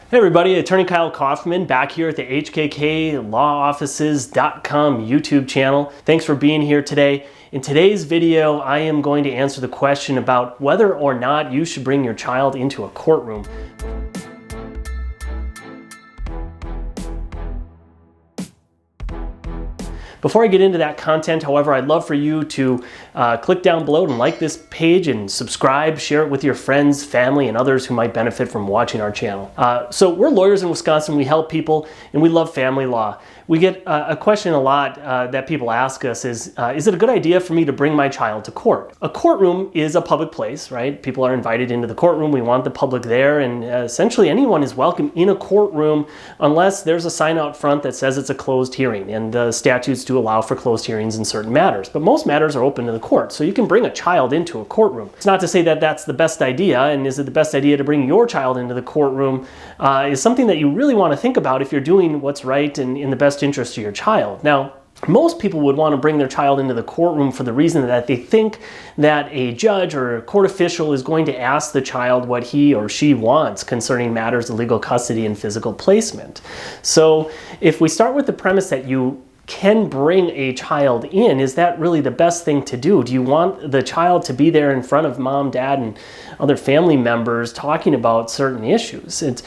Hey everybody, Attorney Kyle Kaufman back here at the HKKLawOffices.com YouTube channel. Thanks for being here today. In today's video, I am going to answer the question about whether or not you should bring your child into a courtroom. Before I get into that content, however, I'd love for you to click down below and like this page and subscribe, share it with your friends, family, and others who might benefit from watching our channel. So we're lawyers in Wisconsin. We help people, and we love family law. We get a question a lot that people ask us is it a good idea for me to bring my child to court? A courtroom is a public place, right? People are invited into the courtroom. We want the public there, and essentially anyone is welcome in a courtroom unless there's a sign out front that says it's a closed hearing, and the statutes do allow for closed hearings in certain matters. But most matters are open to the court, so you can bring a child into a courtroom. It's not to say that that's the best idea, and is it the best idea to bring your child into the courtroom is something that you really want to think about if you're doing what's right and in the best interest of your child. Now, most people would want to bring their child into the courtroom for the reason that they think that a judge or a court official is going to ask the child what he or she wants concerning matters of legal custody and physical placement. So if we start with the premise that you can bring a child in, is that really the best thing to do? Do you want the child to be there in front of mom, dad, and other family members talking about certain issues? It's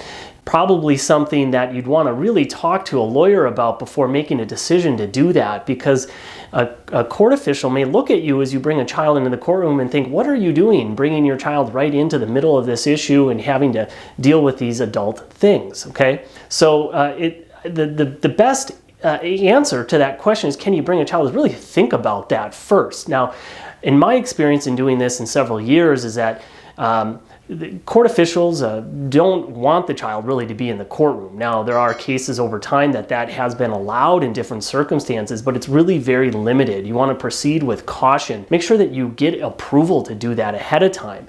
probably something that you'd want to really talk to a lawyer about before making a decision to do that, because a court official may look at you as you bring a child into the courtroom and think, what are you doing bringing your child right into the middle of this issue and having to deal with these adult things, okay? So the best answer to that question is, can you bring a child, is really think about that first. Now, in my experience in doing this in several years is that the court officials don't want the child really to be in the courtroom. Now, there are cases over time that has been allowed in different circumstances, but it's really very limited. You want to proceed with caution. Make sure that you get approval to do that ahead of time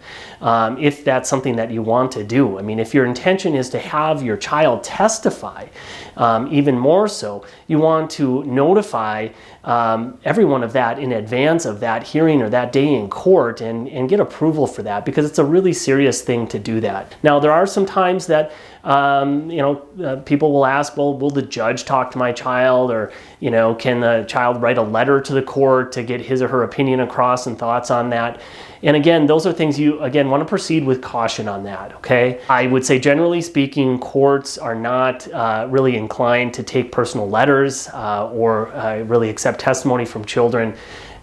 if that's something that you want to do. I mean, if your intention is to have your child testify, even more so, you want to notify everyone of that in advance of that hearing or that day in court and get approval for that, because it's a really serious thing to do that. Now, there are some times that people will ask, well, will the judge talk to my child, or can the child write a letter to the court to get his or her opinion across and thoughts on that? And again, those are things you, again, want to proceed with caution on that, okay? I would say, generally speaking, courts are not really inclined to take personal letters or really accept testimony from children.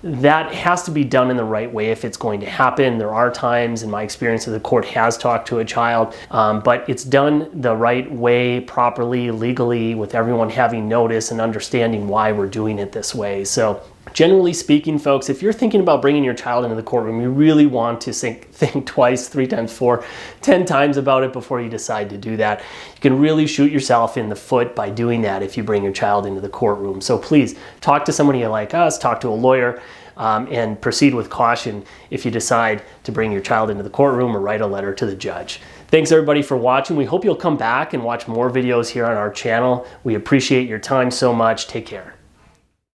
That has to be done in the right way if it's going to happen. There are times, in my experience, that the court has talked to a child, but it's done the right way, properly, legally, with everyone having notice and understanding why we're doing it this way. So generally speaking, folks, if you're thinking about bringing your child into the courtroom, you really want to think twice, 3 times, 4, 10 times about it before you decide to do that. You can really shoot yourself in the foot by doing that if you bring your child into the courtroom. So please talk to somebody like us, talk to a lawyer, and proceed with caution if you decide to bring your child into the courtroom or write a letter to the judge. Thanks everybody for watching. We hope you'll come back and watch more videos here on our channel. We appreciate your time so much. Take care.